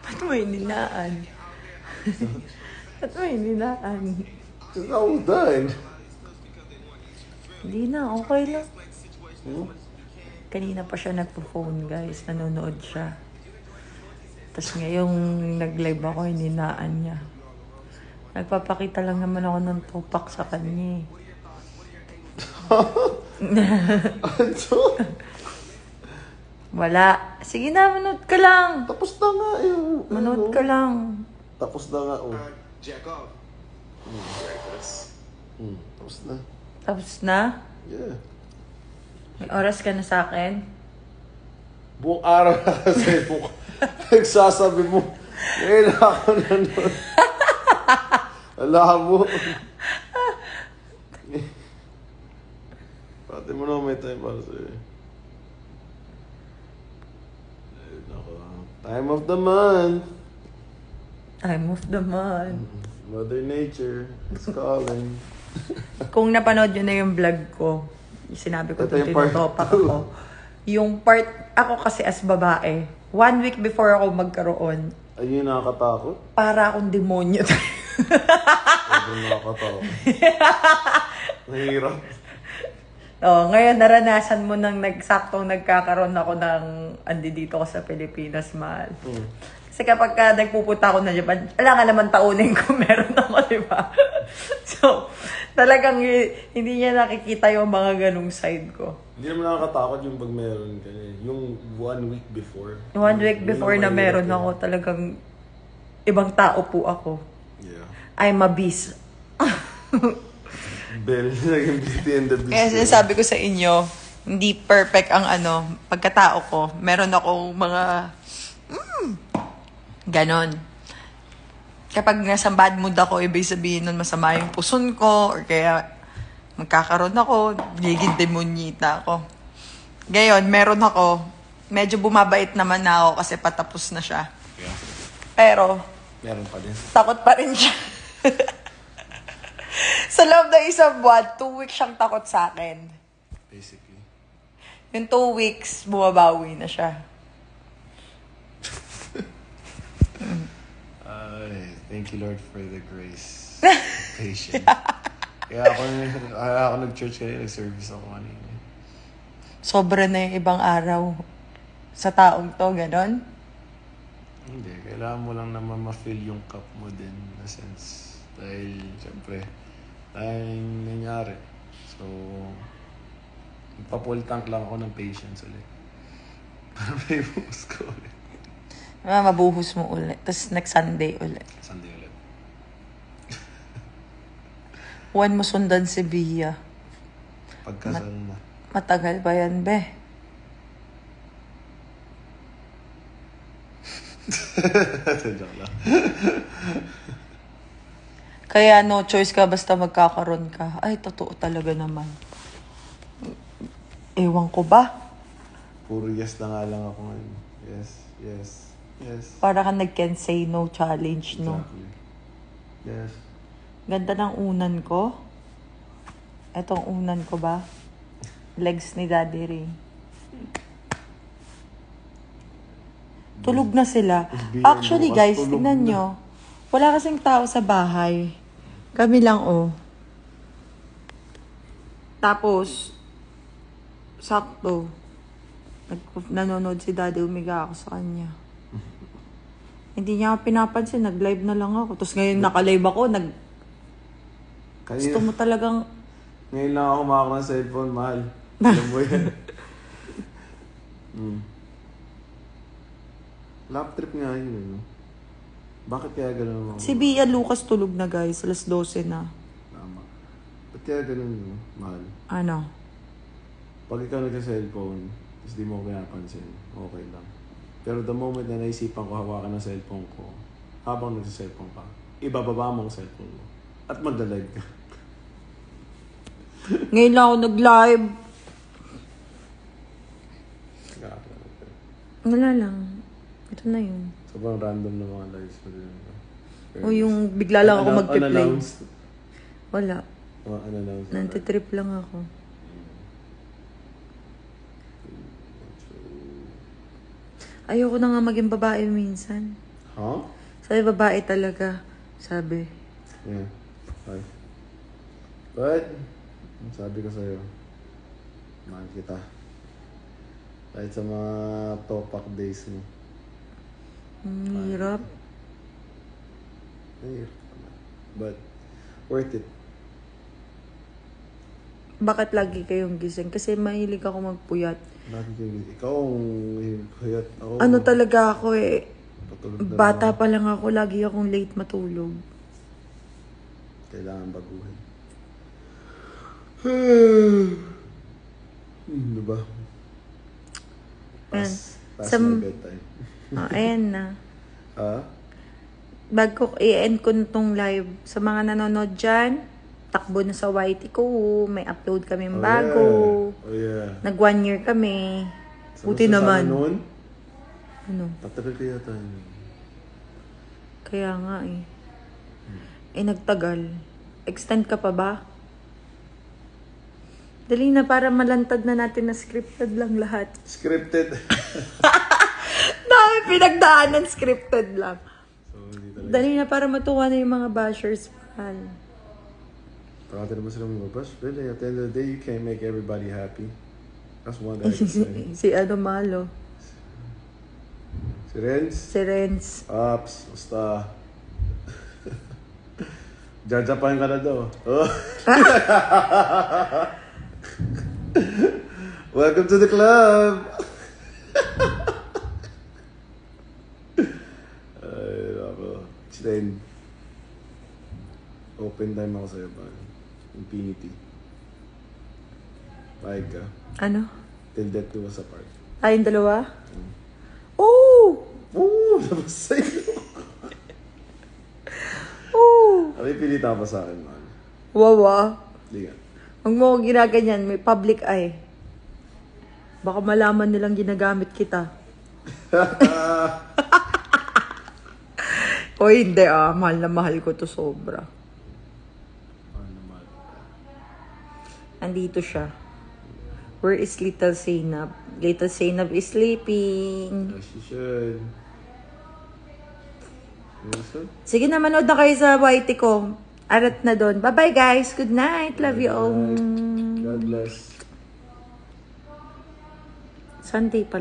Ba't mo inilaan? Ba't mo inilaan? Because I was done. Hindi na, okay lang. Kanina pa siya nagpo-phone, guys. Nanonood siya. Tapos ngayong nag-live ako, hininaan niya. Nagpapakita lang naman ako ng tupak sa kanya. Wala. Sige na, manood ka lang. Tapos na nga yung... Manood ka lang. Tapos na nga, oh. Jack off. Tapos na. Tapos na? Yeah. May oras ka na sa akin? Buong araw na kasi nagsasabi mo, ngayon ako nanood. Alam mo. Pati mo na may time para sa'yo. Time of the month. Time of the month. Mother Nature is calling. Kung napanood yun na yung vlog ko, sinabi ko Ito ito, yung part tinutopak 2. ako. Yung part, ako kasi as babae, 1 week before ako magkaroon, Ayun, nakakatakot. para akong demonyo. Sobrang nakakatakot. Nahirap. Oh, ngayon naranasan mo nang nagsaktong nagkakaroon ako ng andi dito ko sa Pilipinas, mahal. Kasi kapag nagpupunta ako na Japan, wala nga naman taunin kung meron ako, di ba? So, talagang hindi niya nakikita yung mga ganung side ko. Hindi naman nakakatakot yung pag meron ka. Yung 1 week before. 1 week before na meron ako, talagang ibang tao po ako. Yeah. I'm a beast. Bell, naging Beauty and the Beast. Kaya sinasabi ko sa inyo, hindi perfect ang pagkatao ko. Meron akong mga, ganon. Kapag nasa bad mood ako, ibig sabihin nun masama yung puson ko, or kaya magkakaroon ako, giging demonyita ako. Ngayon, meron ako, medyo bumabait naman na ako kasi patapos na siya. Yeah. Pero, Meron pa din. takot pa rin siya. Sa loob ng isang buwan, 2 weeks siyang takot sa akin. Basically. Yung 2 weeks, bumabawi na siya. Thank you, Lord, for the grace. Patience. Kaya ako nag-church kayo, nag-service ako kanina. Sobra na yung ibang araw sa taong to, ganon? Hindi, kailangan mo lang naman ma-fill yung cup mo din, na sense. Dahil, siyempre, tayong nangyari. So, magpa-full tank lang ako ng patience ulit. Para may buhos ko ulit. Mabuhos mo ulit. Tapos next Sunday ulit. Sunday ulit. Huwag mo sundan si Bia. Pagkasal na. Matagal ba yan, be? Joke lang. Kaya no choice ka basta magkakaroon ka. Ay, totoo talaga naman. Ewan ko ba? Puro yes na nga lang ako ngayon. Yes, yes, yes. Para ka nag-can say no challenge, no? Exactly. Yes. Ganda ng unan ko. Etong unan ko ba? Legs ni Daddy Ray. Tulog na sila. Actually, guys, tingnan nyo. Wala kasing tao sa bahay. Kami lang, oh. Tapos, sakto. Nanonood si Daddy, umiga ako sa kanya. Hindi niya ako pinapansin, nag-live na lang ako. Tapos ngayon naka-live ako, gusto mo talagang... Ngayon lang ako makakuha ng cellphone, mahal. Alam mo yan. Lap trip nga yun, no? Bakit kaya ganun ako? Si Bia Lucas tulog na, guys. Alas 12 na. Tama. Ba't kaya ganun, no? Mahal. Ano? Pag ikaw nagka-cellphone, tapos di mo ko pinapansin, okay lang. Pero the moment na naisipan ko hawakan ng cellphone ko, habang nagsa-cellphone ka, ibababa mo ang cellphone mo. At magla-live ka. Ngayon lang ako nag-live. Wala lang. Ito na yun. Sobrang random na mga lives mo din. O yung bigla lang ako mag-play. Unannounced. Wala. Unannounced. Nantitrip lang ako. Ayoko na nga maging babae minsan. Huh? Sabi, babae talaga. Sabi. Yeah. Hi. But, sabi ko sa'yo, mahal kita. Kahit sa mga topak days mo. Hirap. Hirap naman. But, worth it. Bakit lagi kayong gising? Kasi mahilig ako magpuyat. Lagi kayo, ikaw ang hiyat ako. Ano talaga ako eh. Patulog na Bata lang. pa lang ako, lagi akong late matulog. Kailangan baguhin. Diba? Pass Sa- my bedtime. Ayan na. Ha? Bago i-end ko na tong live. Sa mga nanonood dyan, takbo na sa YT ko. May upload kaming bago. Oh yeah. Nag 1 year kami. Sa Buti masasama naman. Noon, Ano? tatagal kaya tayo. Kaya nga eh. Nagtagal. Extend ka pa ba? Dali na para malantad na natin na scripted lang lahat. Scripted. Dami pinagdaanan, scripted lang. So, hindi talaga. Dali na para matuwa na yung mga bashers. Man. Parati naman sila mga bash. Really, at the end of the day, you can't make everybody happy. That's one thing I can say. Si ano malo. Si Renz? Si Renz. Ups, basta. Jajapain ka na daw. Oh. Welcome to the club! Ay, nako. Then, open time ako sa'yo ba? Infinity. Bayag ka. Ano? Till death do us apart. Tayong dalawa? Oh! Oo! Labas sa'yo! Oh! Ano yung pinita pa sa akin, man? Wawa. Hindi nga. Huwag mo akong ginaganyan. May public eye. Baka malaman nilang ginagamit kita. O hindi mahal na mahal ko to sobra. Ano naman? Andito siya. Where is Little Zainab? Little Zainab is sleeping. Yes, you should. Yes, sir? Sige na, manood na kayo sa YT ko. Arat na doon. Bye-bye guys. Good night. Love you all. God bless. Sunday pala.